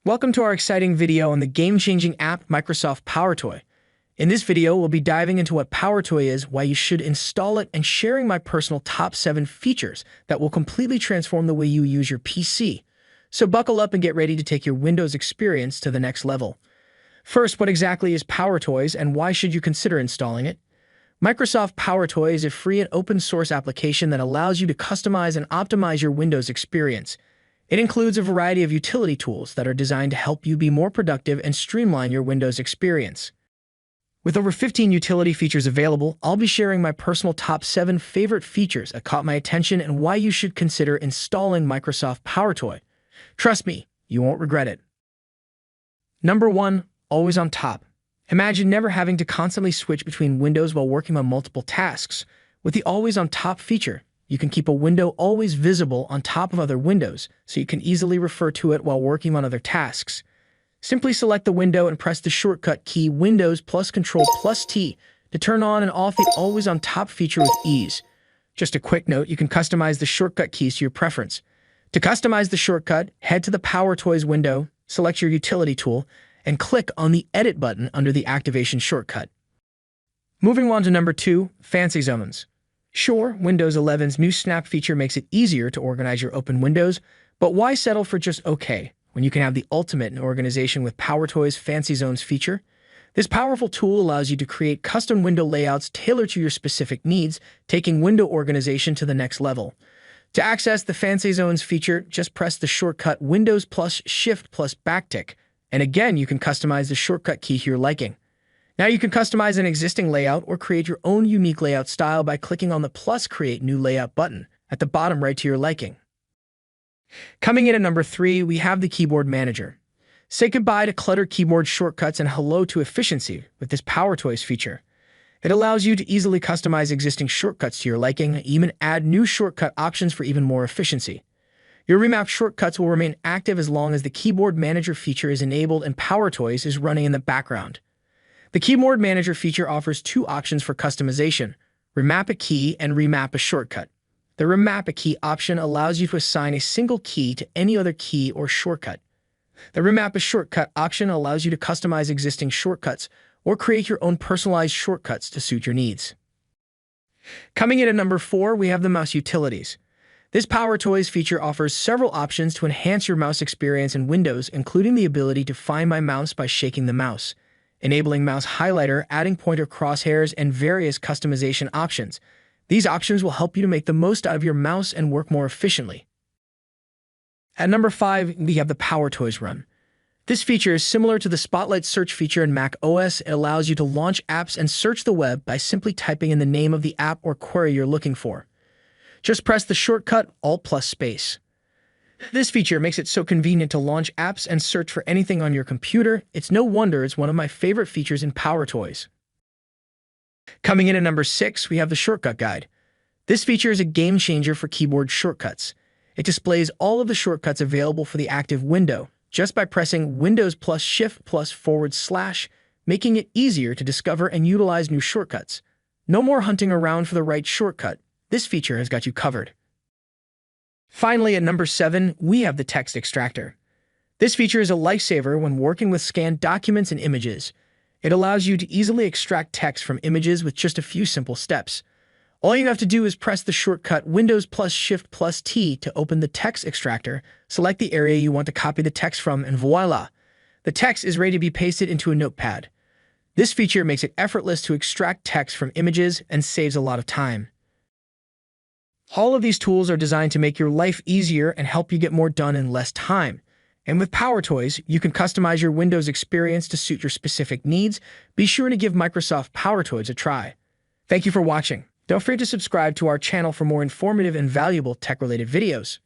Welcome to our exciting video on the game-changing app Microsoft Powertoy. In this video, we'll be diving into what Powertoy is, why you should install it, and sharing my personal top 7 features that will completely transform the way you use your PC. So buckle up and get ready to take your Windows experience to the next level. First, what exactly is Powertoys and why should you consider installing it? Microsoft Powertoy is a free and open-source application that allows you to customize and optimize your Windows experience. It includes a variety of utility tools that are designed to help you be more productive and streamline your Windows experience. With over 15 utility features available, I'll be sharing my personal top 7 favorite features that caught my attention and why you should consider installing Microsoft Powertoy. Trust me, you won't regret it. Number 1. Always on top. Imagine never having to constantly switch between windows while working on multiple tasks. With the Always on Top feature, you can keep a window always visible on top of other windows, so you can easily refer to it while working on other tasks. Simply select the window and press the shortcut key Windows plus Control plus T to turn on and off the Always on Top feature with ease. Just a quick note, you can customize the shortcut keys to your preference. To customize the shortcut, head to the PowerToys window, select your utility tool, and click on the Edit button under the activation shortcut. Moving on to number 2, FancyZones. Sure, Windows 11's new Snap feature makes it easier to organize your open windows, but why settle for just OK when you can have the ultimate in organization with PowerToys FancyZones feature? This powerful tool allows you to create custom window layouts tailored to your specific needs, taking window organization to the next level. To access the FancyZones feature, just press the shortcut Windows plus Shift plus backtick, and again you can customize the shortcut key to your liking. Now you can customize an existing layout or create your own unique layout style by clicking on the plus Create New Layout button at the bottom right to your liking. Coming in at number 3, we have the Keyboard Manager. Say goodbye to cluttered keyboard shortcuts and hello to efficiency with this PowerToys feature. It allows you to easily customize existing shortcuts to your liking and even add new shortcut options for even more efficiency. Your remapped shortcuts will remain active as long as the Keyboard Manager feature is enabled and PowerToys is running in the background. The Keyboard Manager feature offers 2 options for customization: Remap a key and Remap a shortcut. The Remap a key option allows you to assign a single key to any other key or shortcut. The Remap a shortcut option allows you to customize existing shortcuts or create your own personalized shortcuts to suit your needs. Coming in at number 4, we have the Mouse Utilities. This PowerToys feature offers several options to enhance your mouse experience in Windows, including the ability to find my mouse by shaking the mouse, enabling mouse highlighter, adding pointer crosshairs, and various customization options. These options will help you to make the most out of your mouse and work more efficiently. At number 5, we have the PowerToys Run. This feature is similar to the Spotlight search feature in Mac OS. It allows you to launch apps and search the web by simply typing in the name of the app or query you're looking for. Just press the shortcut Alt plus space. This feature makes it so convenient to launch apps and search for anything on your computer. It's no wonder it's one of my favorite features in PowerToys. Coming in at number 6, we have the Shortcut Guide. This feature is a game changer for keyboard shortcuts. It displays all of the shortcuts available for the active window just by pressing Windows plus Shift plus /, making it easier to discover and utilize new shortcuts. No more hunting around for the right shortcut. This feature has got you covered. Finally, at number 7, we have the Text Extractor. This feature is a lifesaver when working with scanned documents and images. It allows you to easily extract text from images with just a few simple steps. All you have to do is press the shortcut Windows plus Shift plus T to open the Text Extractor, select the area you want to copy the text from, and voila! The text is ready to be pasted into a notepad. This feature makes it effortless to extract text from images and saves a lot of time. All of these tools are designed to make your life easier and help you get more done in less time. And with PowerToys, you can customize your Windows experience to suit your specific needs. Be sure to give Microsoft Powertoys a try. Thank you for watching. Don't forget to subscribe to our channel for more informative and valuable tech-related videos.